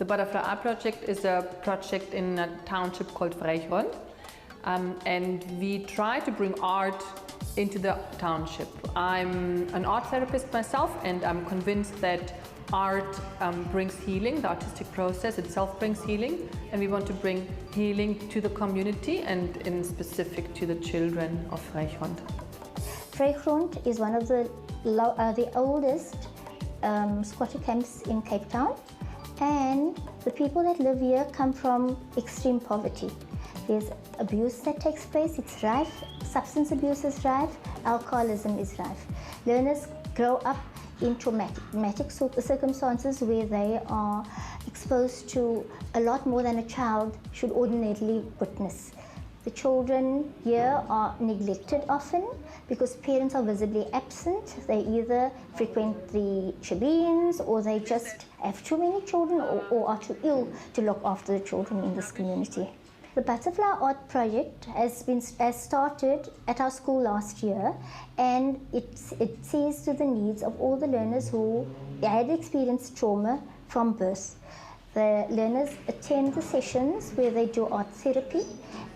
The Butterfly Art Project is a project in a township called Vrygrond, and we try to bring art into the township. I'm an art therapist myself, and I'm convinced that art brings healing. The artistic process itself brings healing, and we want to bring healing to the community and in specific to the children of Vrygrond. Vrygrond is one of the oldest squatter camps in Cape Town, and the people that live here come from extreme poverty. There's abuse that takes place, it's rife, substance abuse is rife, alcoholism is rife. Learners grow up in traumatic circumstances where they are exposed to a lot more than a child should ordinarily witness. The children here are neglected often because parents are visibly absent. They either frequent the shebeens or they just have too many children or are too ill to look after the children in this community. The Butterfly Art Project has started at our school last year, and it sees to the needs of all the learners who had experienced trauma from birth. The learners attend the sessions where they do art therapy,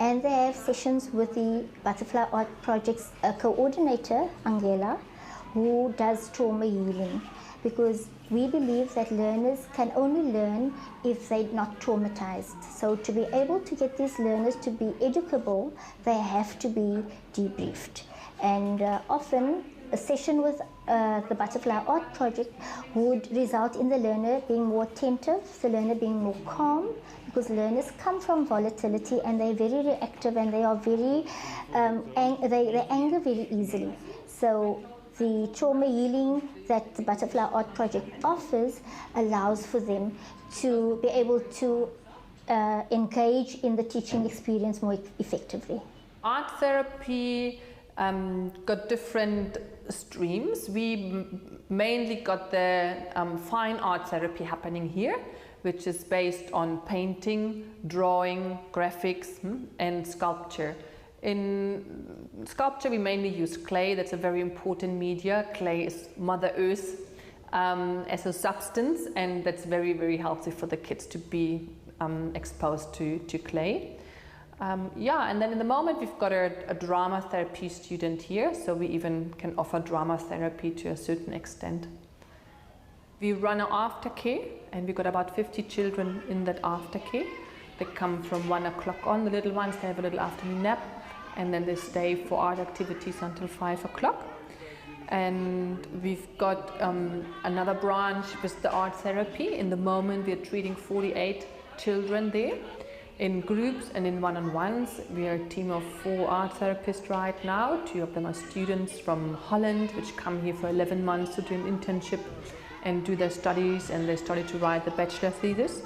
and they have sessions with the Butterfly Art Project's coordinator, Angela, who does trauma healing, because we believe that learners can only learn if they're not traumatized. So to be able to get these learners to be educable, they have to be debriefed. And often a session with the Butterfly Art Project would result in the learner being more attentive, the learner being more calm, because learners come from volatility and they're very reactive and they are very, they anger very easily. So the trauma healing that the Butterfly Art Project offers allows for them to be able to engage in the teaching experience more effectively. Art therapy got different streams. We mainly got the fine art therapy happening here, which is based on painting, drawing, graphics, and sculpture. In sculpture, we mainly use clay. That's a very important media. Clay is Mother Earth as a substance, and that's very, very healthy for the kids to be exposed to clay. Yeah, and then in the moment we've got a drama therapy student here, so we even can offer drama therapy to a certain extent. We run an aftercare, and we've got about 50 children in that aftercare. They come from 1 o'clock on, the little ones, they have a little afternoon nap, and then they stay for art activities until 5 o'clock. And we've got another branch with the art therapy. In the moment we're treating 48 children there in groups and in one-on-ones. We are a team of 4 art therapists right now. 2 of them are students from Holland, which come here for 11 months to do an internship and do their studies, and they study to write the bachelor thesis.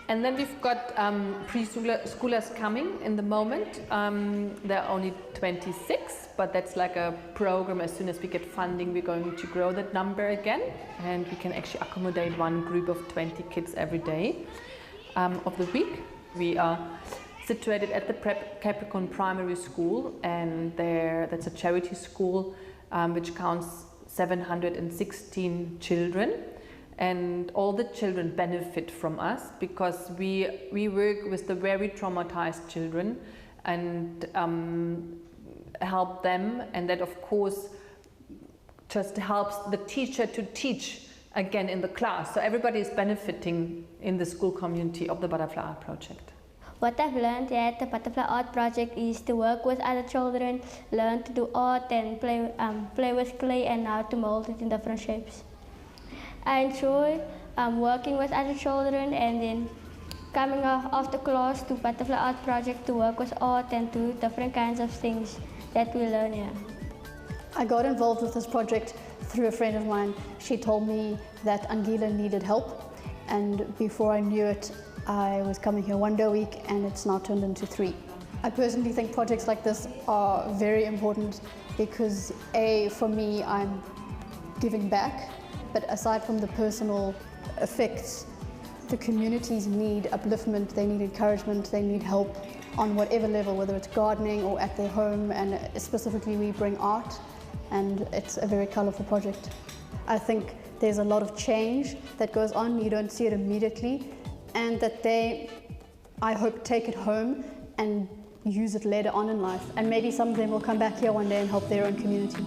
And then we've got preschoolers coming in the moment. There are only 26, but that's like a program. As soon as we get funding, we're going to grow that number again, and we can actually accommodate one group of 20 kids every day of the week. We are situated at the Capricorn Primary School, and that's a charity school which counts 716 children. And all the children benefit from us because we work with the very traumatized children and help them, and that of course just helps the teacher to teach again in the class. So everybody is benefiting in the school community of the Butterfly Art Project. What I've learned at the Butterfly Art Project is to work with other children, learn to do art and play with clay and how to mold it in different shapes. I enjoy working with other children and then coming after class to Butterfly Art Project to work with art and do different kinds of things that we learn here. I got involved with this project through a friend of mine. She told me that Angela needed help, and before I knew it, I was coming here 1 day a week, and it's now turned into 3. I personally think projects like this are very important because for me, I'm giving back. But aside from the personal effects, the communities need upliftment, they need encouragement, they need help on whatever level, whether it's gardening or at their home, and specifically we bring art, and it's a very colourful project. I think there's a lot of change that goes on. You don't see it immediately, and that they, I hope, take it home and use it later on in life. And maybe some of them will come back here one day and help their own community.